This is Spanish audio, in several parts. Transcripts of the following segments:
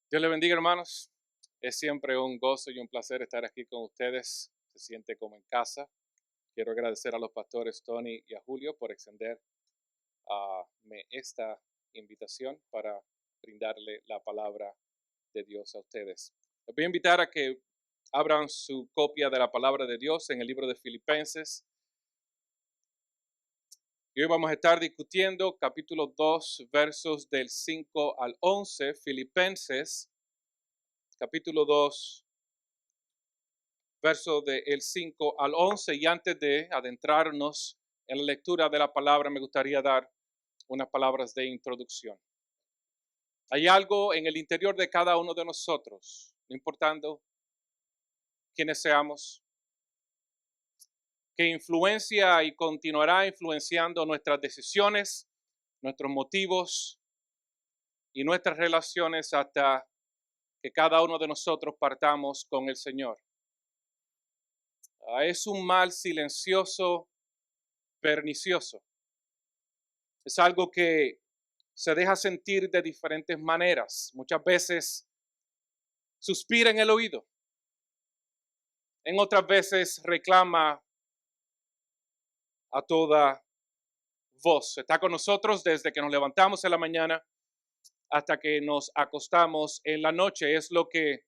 Dios le bendiga, hermanos. Es siempre un gozo y un placer estar aquí con ustedes. Se siente como en casa. Quiero agradecer a los pastores Tony y a Julio por extender esta invitación para brindarle la palabra de Dios a ustedes. Les voy a invitar a que abran su copia de la palabra de Dios en el libro de Filipenses. Y hoy vamos a estar discutiendo capítulo 2, versos del 5 al 11. Filipenses, capítulo 2, verso del 5 al 11. Y antes de adentrarnos en la lectura de la palabra, me gustaría dar unas palabras de introducción. Hay algo en el interior de cada uno de nosotros, no importando quiénes seamos, que influencia y continuará influenciando nuestras decisiones, nuestros motivos y nuestras relaciones hasta que cada uno de nosotros partamos con el Señor. Es un mal silencioso, pernicioso. Es algo que se deja sentir de diferentes maneras. Muchas veces suspira en el oído. En otras veces reclama a toda voz. Está con nosotros desde que nos levantamos en la mañana hasta que nos acostamos en la noche. Es lo que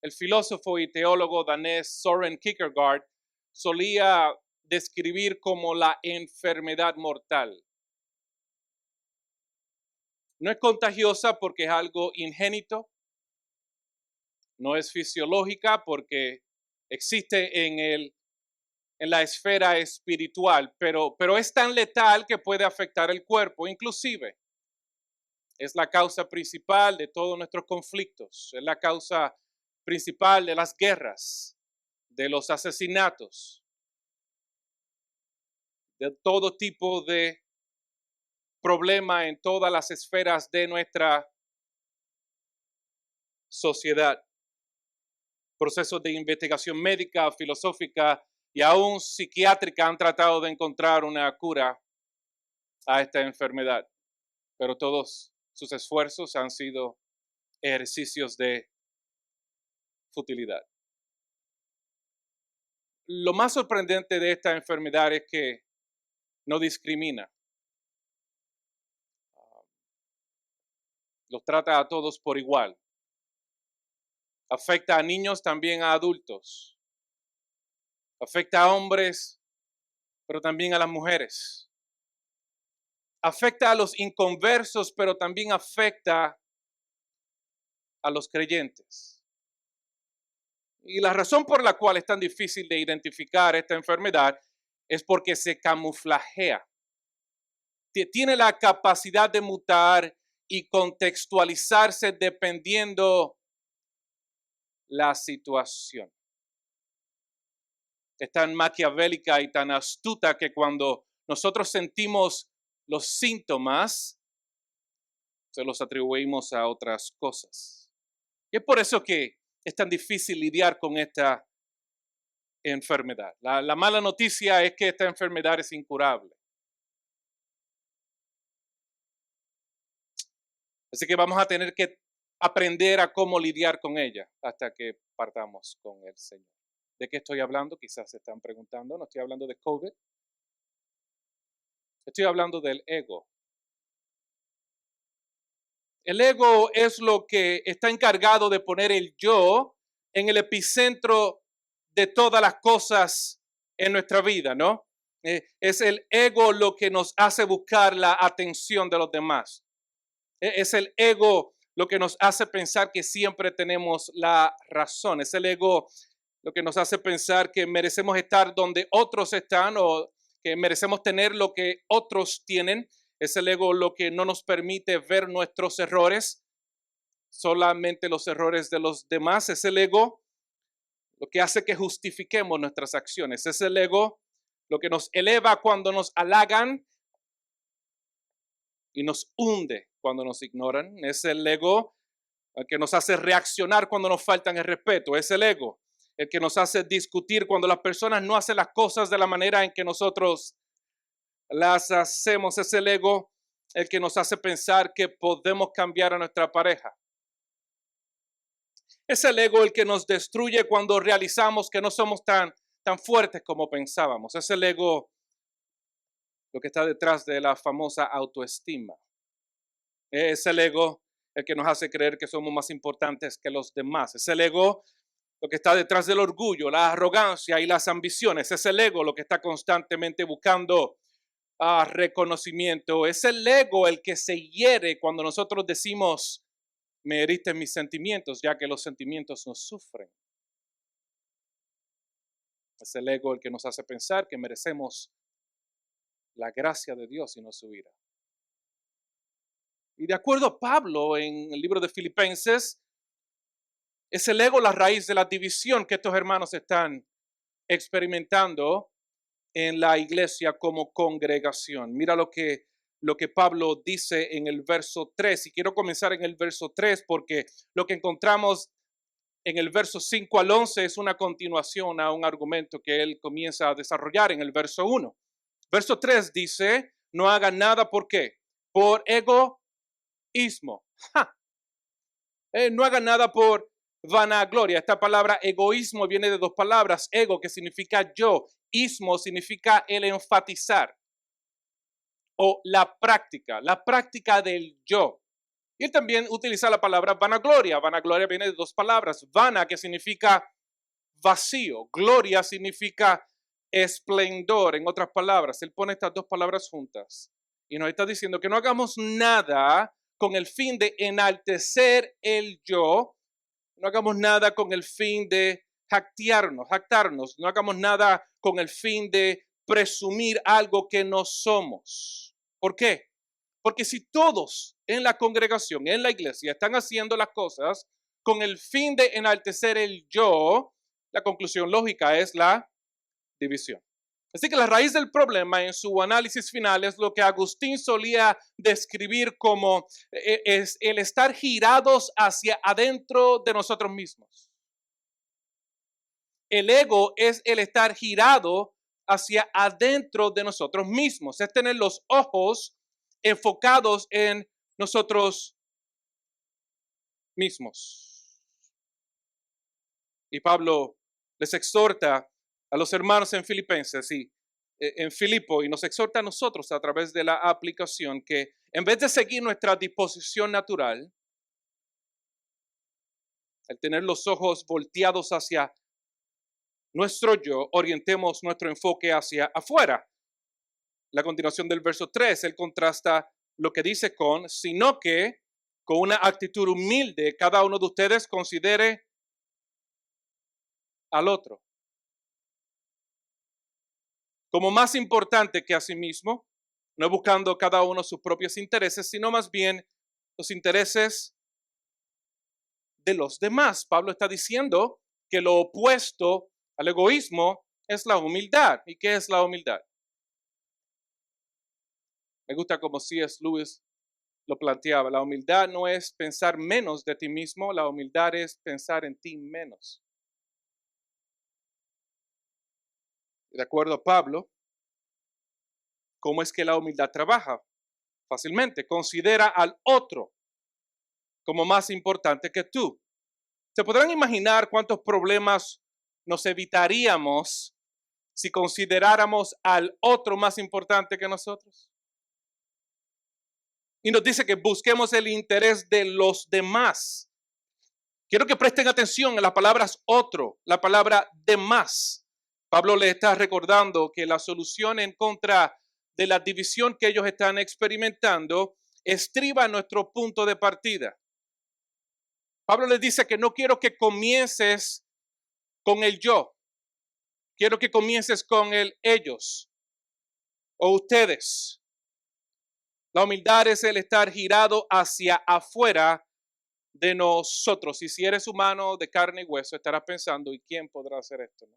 el filósofo y teólogo danés Søren Kierkegaard solía describir como la enfermedad mortal. No es contagiosa porque es algo ingénito, no es fisiológica porque existe en la esfera espiritual, pero es tan letal que puede afectar el cuerpo. Inclusive es la causa principal de todos nuestros conflictos, es la causa principal de las guerras, de los asesinatos, de todo tipo de problema en todas las esferas de nuestra sociedad. Procesos de investigación médica, filosófica y aún psiquiátrica han tratado de encontrar una cura a esta enfermedad, pero todos sus esfuerzos han sido ejercicios de futilidad. Lo más sorprendente de esta enfermedad es que no discrimina. Los trata a todos por igual. Afecta a niños, también a adultos. Afecta a hombres, pero también a las mujeres. Afecta a los inconversos, pero también afecta a los creyentes. Y la razón por la cual es tan difícil de identificar esta enfermedad es porque se camuflajea. Tiene la capacidad de mutar y contextualizarse dependiendo la situación. Es tan maquiavélica y tan astuta que cuando nosotros sentimos los síntomas, se los atribuimos a otras cosas. Y es por eso que es tan difícil lidiar con esta enfermedad. La mala noticia es que esta enfermedad es incurable. Así que vamos a tener que aprender a cómo lidiar con ella hasta que partamos con el Señor. ¿De qué estoy hablando? Quizás se están preguntando. No estoy hablando de COVID. Estoy hablando del ego. El ego es lo que está encargado de poner el yo en el epicentro de todas las cosas en nuestra vida, ¿no? Es el ego lo que nos hace buscar la atención de los demás. Es el ego lo que nos hace pensar que siempre tenemos la razón. Es el ego lo que nos hace pensar que merecemos estar donde otros están o que merecemos tener lo que otros tienen. Es el ego lo que no nos permite ver nuestros errores, solamente los errores de los demás. Es el ego lo que hace que justifiquemos nuestras acciones. Es el ego lo que nos eleva cuando nos halagan y nos hunde cuando nos ignoran. Es el ego el que nos hace reaccionar cuando nos faltan el respeto. Es el ego el que nos hace discutir cuando las personas no hacen las cosas de la manera en que nosotros las hacemos. Es el ego el que nos hace pensar que podemos cambiar a nuestra pareja. Es el ego el que nos destruye cuando realizamos que no somos tan fuertes como pensábamos. Es el ego lo que está detrás de la famosa autoestima. Es el ego el que nos hace creer que somos más importantes que los demás. Es el ego lo que está detrás del orgullo, la arrogancia y las ambiciones. Es el ego lo que está constantemente buscando reconocimiento. Es el ego el que se hiere cuando nosotros decimos, me heriste mis sentimientos, ya que los sentimientos nos sufren. Es el ego el que nos hace pensar que merecemos la gracia de Dios y no su ira. Y de acuerdo a Pablo en el libro de Filipenses, es el ego la raíz de la división que estos hermanos están experimentando en la iglesia como congregación. Mira lo que Pablo dice en el verso 3. Y quiero comenzar en el verso 3 porque lo que encontramos en el verso 5 al 11 es una continuación a un argumento que él comienza a desarrollar en el verso 1. Verso 3 dice, no hagan nada, ¿por qué? Por egoísmo. No hagan nada por vanagloria. Esta palabra egoísmo viene de dos palabras. Ego, que significa yo. Ismo significa el enfatizar. O la práctica del yo. Y él también utiliza la palabra vanagloria. Vanagloria viene de dos palabras. Vana, que significa vacío. Gloria significa esplendor. En otras palabras, él pone estas dos palabras juntas. Y nos está diciendo que no hagamos nada con el fin de enaltecer el yo. No hagamos nada con el fin de jactarnos. No hagamos nada con el fin de presumir algo que no somos. ¿Por qué? Porque si todos en la congregación, en la iglesia, están haciendo las cosas con el fin de enaltecer el yo, la conclusión lógica es la división. Así que la raíz del problema en su análisis final es lo que Agustín solía describir como es el estar girados hacia adentro de nosotros mismos. El ego es el estar girado hacia adentro de nosotros mismos, es tener los ojos enfocados en nosotros mismos. Y Pablo les exhorta a los hermanos en Filipenses y en Filipo y nos exhorta a nosotros a través de la aplicación que en vez de seguir nuestra disposición natural, al tener los ojos volteados hacia nuestro yo, orientemos nuestro enfoque hacia afuera. La continuación del verso 3, él contrasta lo que dice con, sino que con una actitud humilde, cada uno de ustedes considere al otro como más importante que a sí mismo, no buscando cada uno sus propios intereses, sino más bien los intereses de los demás. Pablo está diciendo que lo opuesto al egoísmo es la humildad. ¿Y qué es la humildad? Me gusta como C.S. Lewis lo planteaba. La humildad no es pensar menos de ti mismo, la humildad es pensar en ti menos. De acuerdo a Pablo, ¿cómo es que la humildad trabaja? Fácilmente, considera al otro como más importante que tú. ¿Se podrán imaginar cuántos problemas nos evitaríamos si consideráramos al otro más importante que nosotros? Y nos dice que busquemos el interés de los demás. Quiero que presten atención a las palabras otro, la palabra demás. Pablo le está recordando que la solución en contra de la división que ellos están experimentando estriba nuestro punto de partida. Pablo les dice que no quiero que comiences con el yo. Quiero que comiences con el ellos o ustedes. La humildad es el estar girado hacia afuera de nosotros. Y si eres humano de carne y hueso, estarás pensando, ¿y quién podrá hacer esto? ¿No?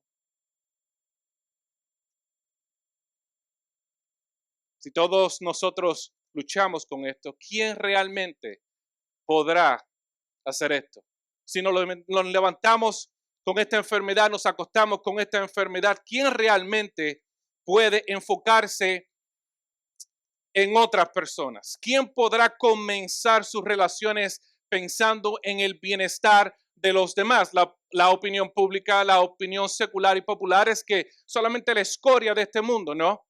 Si todos nosotros luchamos con esto, ¿quién realmente podrá hacer esto? Si nos levantamos con esta enfermedad, nos acostamos con esta enfermedad, ¿quién realmente puede enfocarse en otras personas? ¿Quién podrá comenzar sus relaciones pensando en el bienestar de los demás. La opinión pública, la opinión secular y popular es que solamente la escoria de este mundo, ¿no?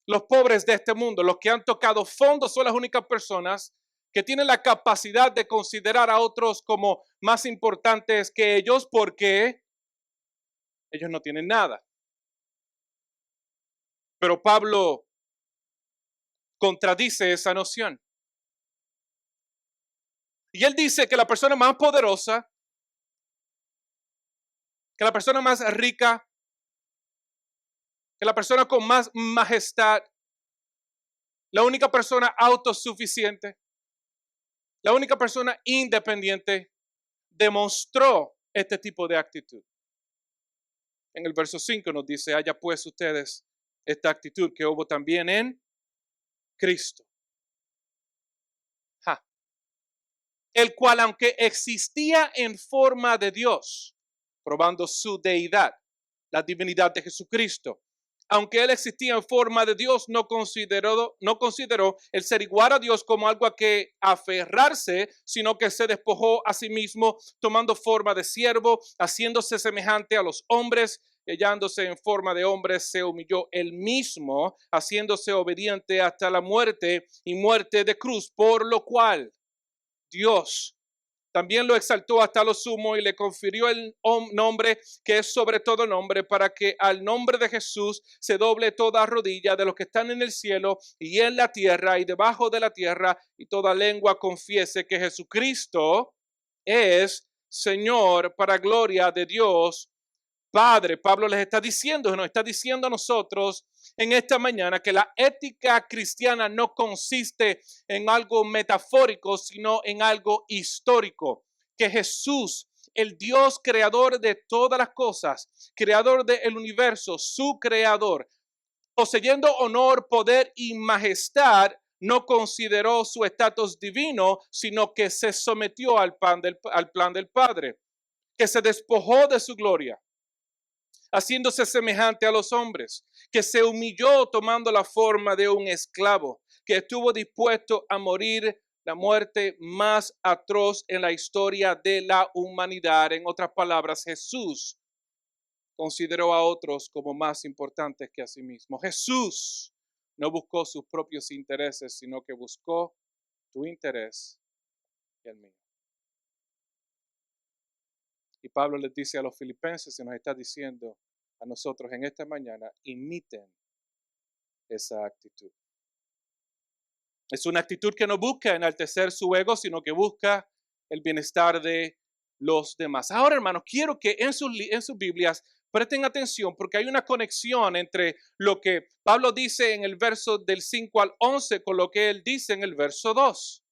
Los pobres de este mundo, los que han tocado fondo, son las únicas personas que tienen la capacidad de considerar a otros como más importantes que ellos porque ellos no tienen nada. Pero Pablo contradice esa noción. Y él dice que la persona más poderosa, que la persona más rica, que la persona con más majestad, la única persona autosuficiente, la única persona independiente, demostró este tipo de actitud. En el verso 5 nos dice, haya pues ustedes esta actitud que hubo también en Cristo. El cual, aunque existía en forma de Dios, probando su deidad, la divinidad de Jesucristo, aunque él existía en forma de Dios, no consideró el ser igual a Dios como algo a que aferrarse, sino que se despojó a sí mismo, tomando forma de siervo, haciéndose semejante a los hombres, hallándose en forma de hombre, se humilló él mismo, haciéndose obediente hasta la muerte y muerte de cruz, por lo cual Dios también lo exaltó hasta lo sumo y le confirió el nombre que es sobre todo nombre, para que al nombre de Jesús se doble toda rodilla de los que están en el cielo y en la tierra y debajo de la tierra, y toda lengua confiese que Jesucristo es Señor, para gloria de Dios Padre. Pablo les está diciendo, nos está diciendo a nosotros en esta mañana que la ética cristiana no consiste en algo metafórico, sino en algo histórico. Que Jesús, el Dios creador de todas las cosas, creador del universo, su creador, poseyendo honor, poder y majestad, no consideró su estatus divino, sino que se sometió al plan del Padre, que se despojó de su gloria, haciéndose semejante a los hombres, que se humilló tomando la forma de un esclavo, que estuvo dispuesto a morir la muerte más atroz en la historia de la humanidad. En otras palabras, Jesús consideró a otros como más importantes que a sí mismo. Jesús no buscó sus propios intereses, sino que buscó tu interés y el mío. Y Pablo les dice a los filipenses, y nos está diciendo a nosotros en esta mañana, imiten esa actitud. Es una actitud que no busca enaltecer su ego, sino que busca el bienestar de los demás. Ahora, hermanos, quiero que en sus Biblias presten atención, porque hay una conexión entre lo que Pablo dice en el verso del 5 al 11 con lo que él dice en el verso 2.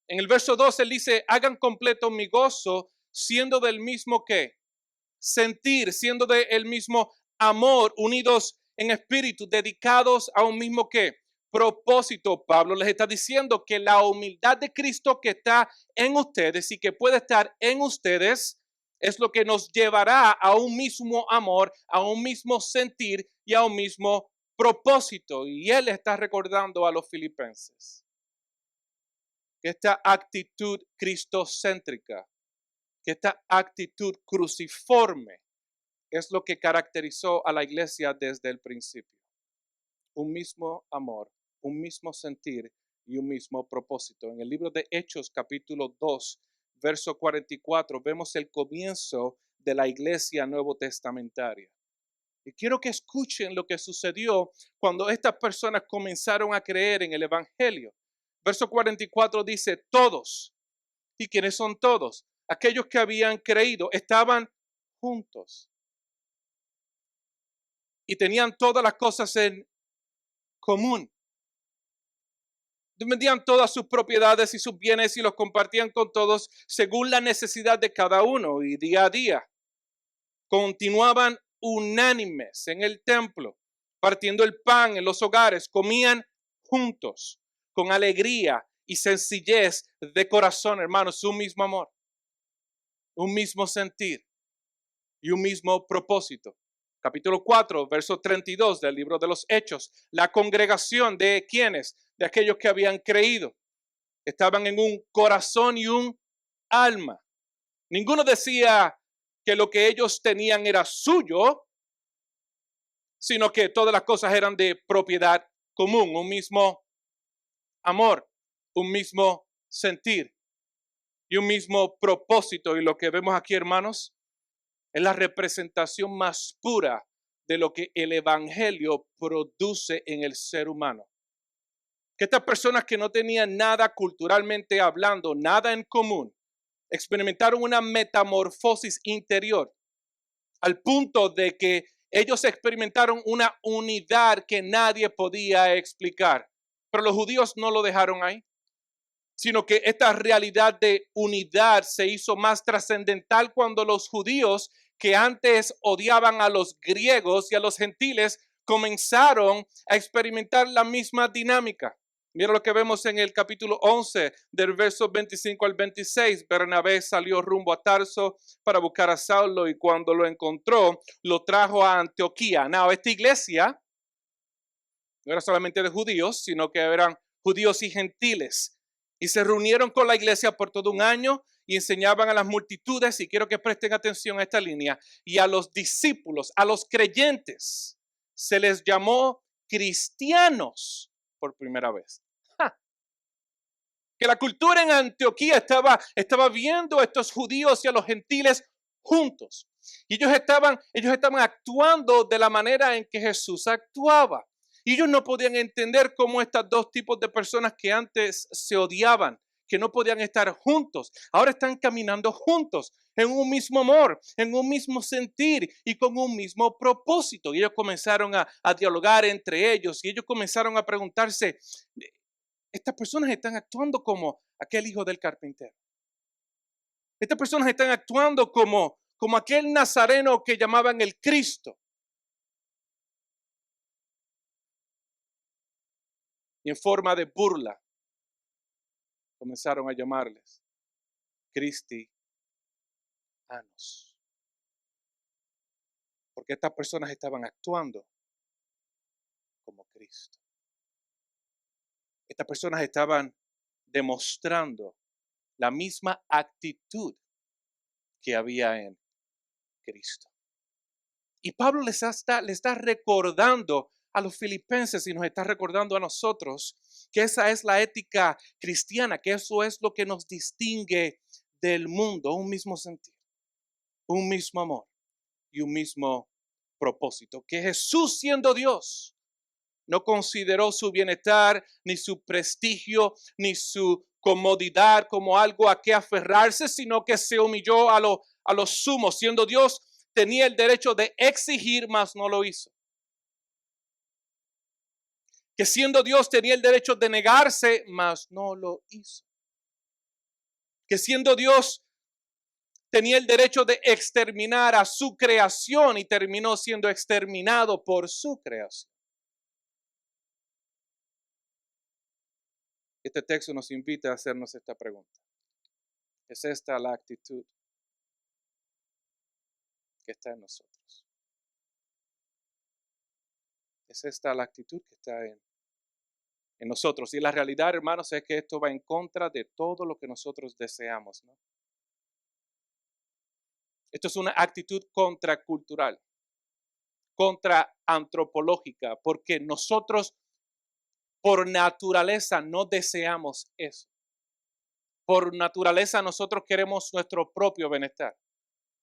En el verso 2 él dice, hagan completo mi gozo, siendo del mismo que sentir, siendo del mismo amor, unidos en espíritu, dedicados a un mismo que propósito. Pablo les está diciendo que la humildad de Cristo que está en ustedes y que puede estar en ustedes es lo que nos llevará a un mismo amor, a un mismo sentir y a un mismo propósito. Y él está recordando a los filipenses que esta actitud cristocéntrica, que esta actitud cruciforme es lo que caracterizó a la iglesia desde el principio. Un mismo amor, un mismo sentir y un mismo propósito. En el libro de Hechos, capítulo 2, verso 44, vemos el comienzo de la iglesia nuevo testamentaria. Y quiero que escuchen lo que sucedió cuando estas personas comenzaron a creer en el evangelio. Verso 44 dice, todos. ¿Y quiénes son todos? Aquellos que habían creído estaban juntos y tenían todas las cosas en común. Vendían todas sus propiedades y sus bienes y los compartían con todos según la necesidad de cada uno, y día a día continuaban unánimes en el templo, partiendo el pan en los hogares, comían juntos con alegría y sencillez de corazón, hermanos, un mismo amor, un mismo sentir y un mismo propósito. Capítulo 4, verso 32 del libro de los Hechos. La congregación de quienes, de aquellos que habían creído, estaban en un corazón y un alma. Ninguno decía que lo que ellos tenían era suyo, sino que todas las cosas eran de propiedad común, un mismo amor, un mismo sentir y un mismo propósito. Y lo que vemos aquí, hermanos, es la representación más pura de lo que el evangelio produce en el ser humano. Que estas personas que no tenían nada culturalmente hablando, nada en común, experimentaron una metamorfosis interior al punto de que ellos experimentaron una unidad que nadie podía explicar. Pero los judíos no lo dejaron ahí, sino que esta realidad de unidad se hizo más trascendental cuando los judíos, que antes odiaban a los griegos y a los gentiles, comenzaron a experimentar la misma dinámica. Mira lo que vemos en el capítulo 11, del verso 25 al 26. Bernabé salió rumbo a Tarso para buscar a Saulo y cuando lo encontró, lo trajo a Antioquía. Now, esta iglesia no era solamente de judíos, sino que eran judíos y gentiles. Y se reunieron con la iglesia por todo un año y enseñaban a las multitudes, y quiero que presten atención a esta línea, y a los discípulos, a los creyentes, se les llamó cristianos por primera vez. Que la cultura en Antioquía estaba viendo a estos judíos y a los gentiles juntos. Y ellos estaban actuando de la manera en que Jesús actuaba. Y ellos no podían entender cómo estos dos tipos de personas que antes se odiaban, que no podían estar juntos, ahora están caminando juntos en un mismo amor, en un mismo sentir y con un mismo propósito. Y ellos comenzaron a dialogar entre ellos y ellos comenzaron a preguntarse, estas personas están actuando como aquel hijo del carpintero. Estas personas están actuando como aquel nazareno que llamaban el Cristo. Y en forma de burla comenzaron a llamarles cristianos. Porque estas personas estaban actuando como Cristo. Estas personas estaban demostrando la misma actitud que había en Cristo. Y Pablo le está recordando a los filipenses y nos está recordando a nosotros que esa es la ética cristiana, que eso es lo que nos distingue del mundo, un mismo sentir, un mismo amor y un mismo propósito. Que Jesús, siendo Dios, no consideró su bienestar, ni su prestigio, ni su comodidad como algo a que aferrarse, sino que se humilló a lo sumo. Siendo Dios, tenía el derecho de exigir, mas no lo hizo. Que siendo Dios tenía el derecho de negarse, mas no lo hizo. Que siendo Dios tenía el derecho de exterminar a su creación y terminó siendo exterminado por su creación. Este texto nos invita a hacernos esta pregunta. ¿Es esta la actitud que está en nosotros? ¿Es esta la actitud que está en nosotros? Y la realidad, hermanos, es que esto va en contra de todo lo que nosotros deseamos, ¿no? Esto es una actitud contracultural, contraantropológica, porque nosotros por naturaleza no deseamos eso. Por naturaleza nosotros queremos nuestro propio bienestar.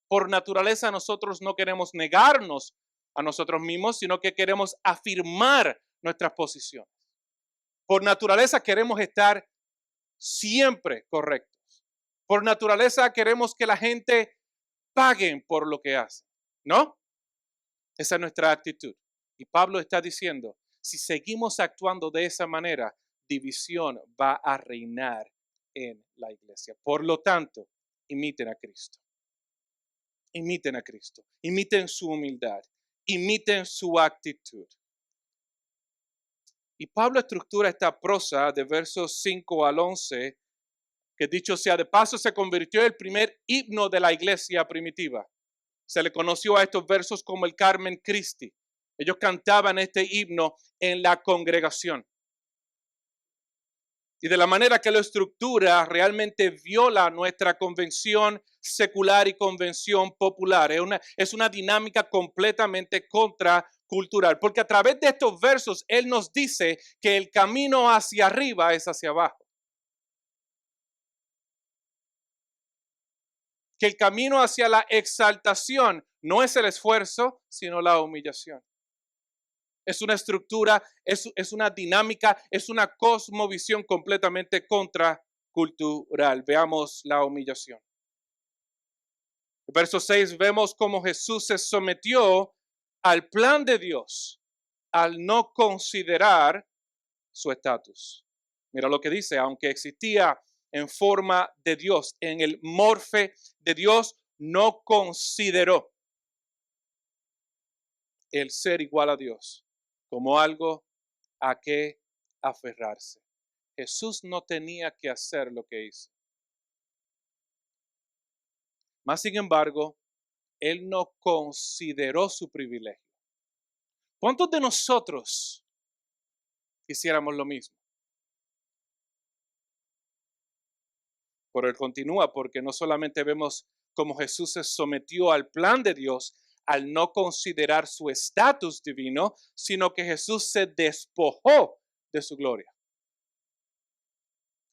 Por naturaleza nosotros no queremos negarnos a nosotros mismos, sino que queremos afirmar nuestras posiciones. Por naturaleza queremos estar siempre correctos. Por naturaleza queremos que la gente pague por lo que hace, ¿no? Esa es nuestra actitud. Y Pablo está diciendo, si seguimos actuando de esa manera, división va a reinar en la iglesia. Por lo tanto, imiten a Cristo. Imiten a Cristo. Imiten su humildad. Imiten su actitud. Y Pablo estructura esta prosa de versos 5 al 11, que dicho sea de paso, se convirtió en el primer himno de la iglesia primitiva. Se le conoció a estos versos como el Carmen Christi. Ellos cantaban este himno en la congregación. y de la manera que lo estructura realmente viola nuestra convención secular y convención popular. Es una dinámica completamente contracultural, porque a través de estos versos Él nos dice que el camino hacia arriba es hacia abajo. Que el camino hacia la exaltación no es el esfuerzo, sino la humillación. Es una estructura, es una dinámica, es una cosmovisión completamente contracultural. Veamos la humillación. En verso 6 vemos cómo Jesús se sometió al plan de Dios al no considerar su estatus. Mira lo que dice, aunque existía en forma de Dios, en el morfe de Dios, no consideró el ser igual a Dios como algo a que aferrarse. Jesús no tenía que hacer lo que hizo. Mas, sin embargo, Él no consideró su privilegio. ¿Cuántos de nosotros hiciéramos lo mismo? Pero Él continúa, porque no solamente vemos cómo Jesús se sometió al plan de Dios al no considerar su estatus divino, sino que Jesús se despojó de su gloria.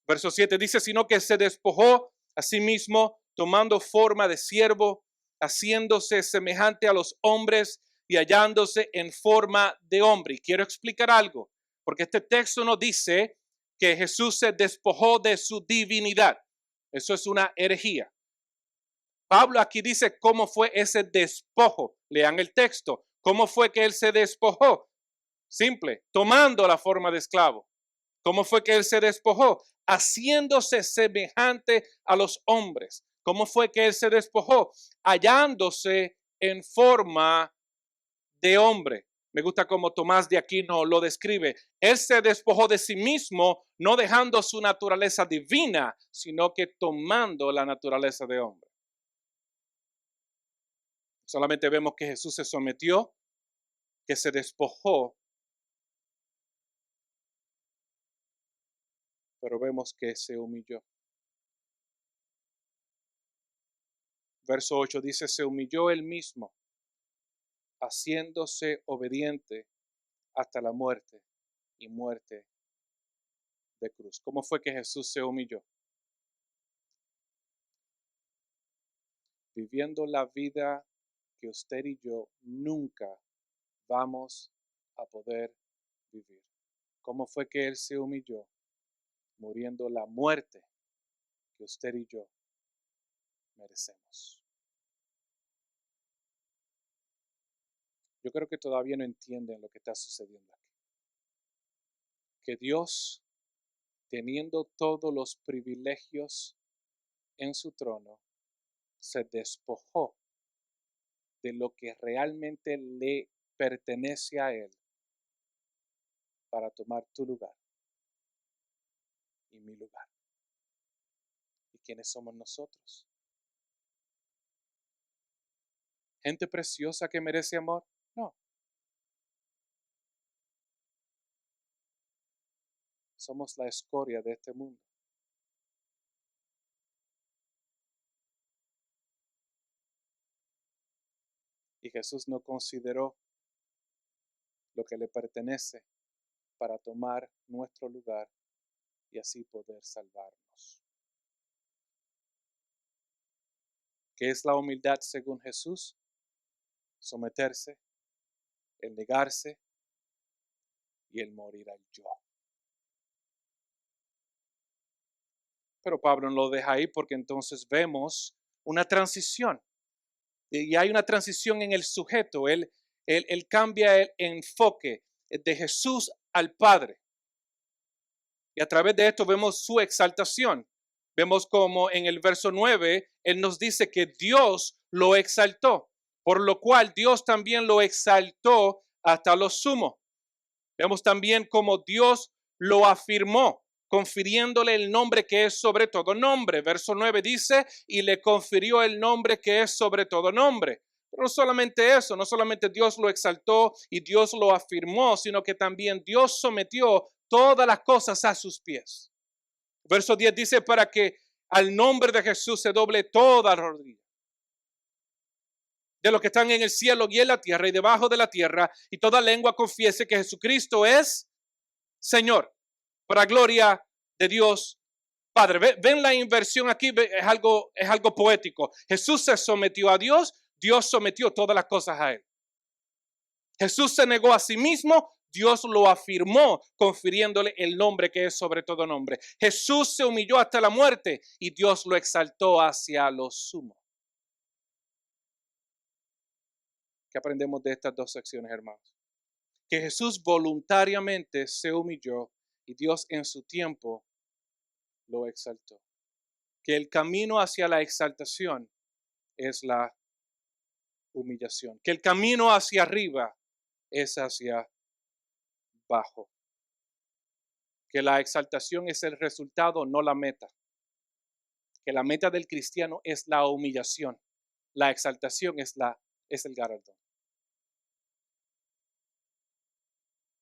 Verso 7 dice, sino que se despojó a sí mismo, tomando forma de siervo, haciéndose semejante a los hombres y hallándose en forma de hombre. Y quiero explicar algo, porque este texto nos dice que Jesús se despojó de su divinidad. Eso es una herejía. Pablo aquí dice cómo fue ese despojo. Lean el texto. ¿Cómo fue que él se despojó? Simple, tomando la forma de esclavo. ¿Cómo fue que él se despojó? Haciéndose semejante a los hombres. ¿Cómo fue que él se despojó? Hallándose en forma de hombre. Me gusta cómo Tomás de Aquino lo describe. Él se despojó de sí mismo, no dejando su naturaleza divina, sino que tomando la naturaleza de hombre. Solamente vemos que Jesús se sometió, que se despojó, pero vemos que se humilló. Verso 8 dice, se humilló él mismo, haciéndose obediente hasta la muerte y muerte de cruz. ¿Cómo fue que Jesús se humilló? Viviendo la vida que usted y yo nunca vamos a poder vivir. ¿Cómo fue que Él se humilló? Muriendo la muerte que usted y yo merecemos. Yo creo que todavía no entienden lo que está sucediendo aquí. Que Dios, teniendo todos los privilegios en su trono, se despojó de lo que realmente le pertenece a Él para tomar tu lugar y mi lugar. ¿Y quiénes somos nosotros? ¿Gente preciosa que merece amor? No. Somos la escoria de este mundo. Y Jesús no consideró lo que le pertenece para tomar nuestro lugar y así poder salvarnos. ¿Qué es la humildad según Jesús? Someterse, el negarse y el morir al yo. Pero Pablo no lo deja ahí porque entonces vemos una transición. Y hay una transición en el sujeto. Él cambia el enfoque de Jesús al Padre. Y a través de esto vemos su exaltación. Vemos como en el verso 9, Él nos dice que Dios lo exaltó, por lo cual Dios también lo exaltó hasta lo sumo. Vemos también como Dios lo afirmó, confiriéndole el nombre que es sobre todo nombre. Verso 9 dice, y le confirió el nombre que es sobre todo nombre. Pero no solamente eso, no solamente Dios lo exaltó y Dios lo afirmó, sino que también Dios sometió todas las cosas a sus pies. Verso 10 dice, para que al nombre de Jesús se doble toda la rodilla de los que están en el cielo y en la tierra y debajo de la tierra, y toda lengua confiese que Jesucristo es Señor, para gloria de Dios Padre. Ven la inversión aquí, es algo poético. Jesús se sometió a Dios, Dios sometió todas las cosas a él. Jesús se negó a sí mismo, Dios lo afirmó, confiriéndole el nombre que es sobre todo nombre. Jesús se humilló hasta la muerte y Dios lo exaltó hacia lo sumo. ¿Qué aprendemos de estas dos secciones, hermanos? Que Jesús voluntariamente se humilló y Dios en su tiempo lo exaltó. Que el camino hacia la exaltación es la humillación. Que el camino hacia arriba es hacia abajo. Que la exaltación es el resultado, no la meta. Que la meta del cristiano es la humillación. La exaltación es el galardón.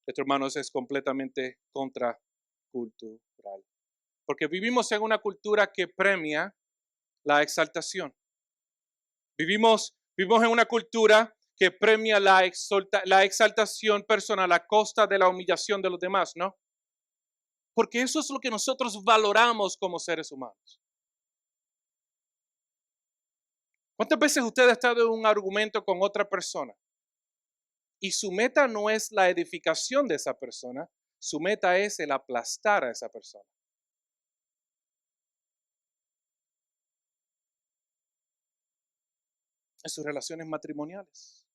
Esto, hermanos, es completamente contracultural. Porque vivimos en una cultura que premia la exaltación. Vivimos en una cultura que premia la exaltación personal a costa de la humillación de los demás, ¿no? Porque eso es lo que nosotros valoramos como seres humanos. ¿Cuántas veces usted ha estado en un argumento con otra persona y su meta no es la edificación de esa persona, su meta es el aplastar a esa persona? En sus relaciones matrimoniales.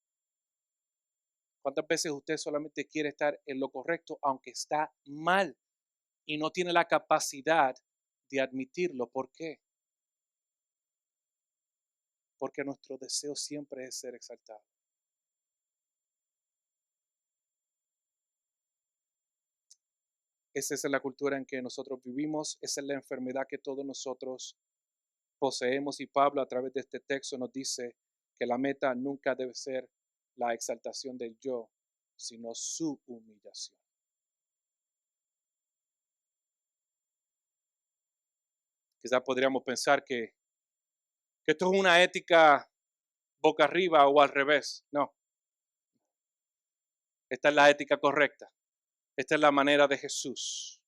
¿Cuántas veces usted solamente quiere estar en lo correcto aunque está mal y no tiene la capacidad de admitirlo? ¿Por qué? Porque nuestro deseo siempre es ser exaltado. Esa es la cultura en que nosotros vivimos, esa es la enfermedad que todos nosotros poseemos, y Pablo a través de este texto nos dice que la meta nunca debe ser la exaltación del yo, sino su humillación. Quizás podríamos pensar que esto es una ética boca arriba o al revés. No, esta es la ética correcta. Esta es la manera de Jesús.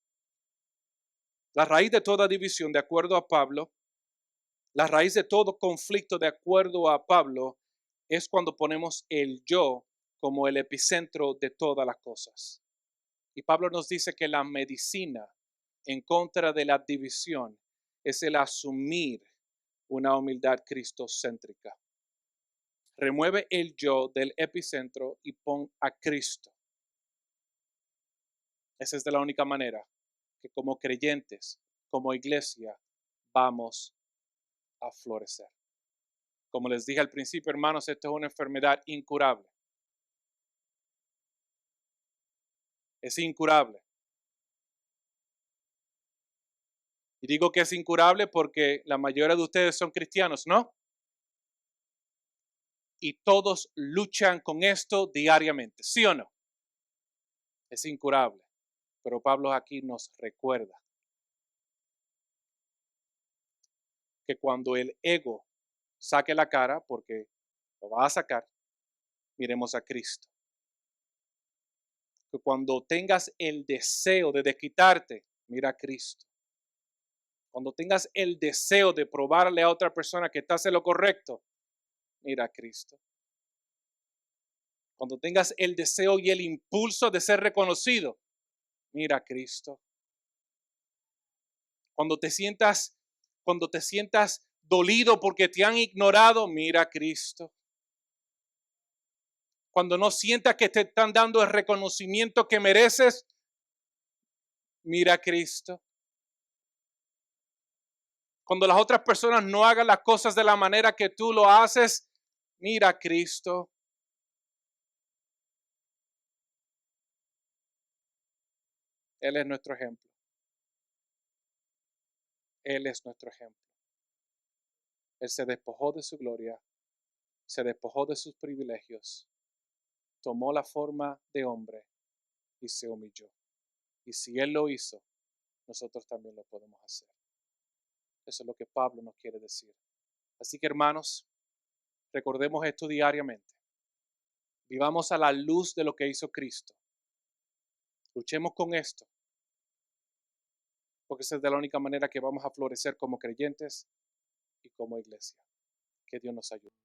La raíz de toda división, de acuerdo a Pablo, la raíz de todo conflicto, de acuerdo a Pablo, es cuando ponemos el yo como el epicentro de todas las cosas. Y Pablo nos dice que la medicina en contra de la división es el asumir una humildad cristocéntrica. Remueve el yo del epicentro y pon a Cristo. Esa es de la única manera que como creyentes, como iglesia, vamos a florecer. Como les dije al principio, hermanos, esto es una enfermedad incurable. Es incurable. Y digo que es incurable porque la mayoría de ustedes son cristianos, ¿no? Y todos luchan con esto diariamente, ¿sí o no? Es incurable. Pero Pablo aquí nos recuerda que cuando el ego saque la cara, porque lo va a sacar, miremos a Cristo. Que cuando tengas el deseo de desquitarte, mira a Cristo. Cuando tengas el deseo de probarle a otra persona que estás en lo correcto, mira a Cristo. Cuando tengas el deseo y el impulso de ser reconocido, mira a Cristo. Cuando te sientas dolido porque te han ignorado, mira a Cristo. Cuando no sientas que te están dando el reconocimiento que mereces, mira a Cristo. Cuando las otras personas no hagan las cosas de la manera que tú lo haces, mira a Cristo. Él es nuestro ejemplo. Él es nuestro ejemplo. Él se despojó de su gloria, se despojó de sus privilegios, tomó la forma de hombre y se humilló. Y si Él lo hizo, nosotros también lo podemos hacer. Eso es lo que Pablo nos quiere decir. Así que hermanos, recordemos esto diariamente. Vivamos a la luz de lo que hizo Cristo. Luchemos con esto, porque esa es de la única manera que vamos a florecer como creyentes y como iglesia. Que Dios nos ayude.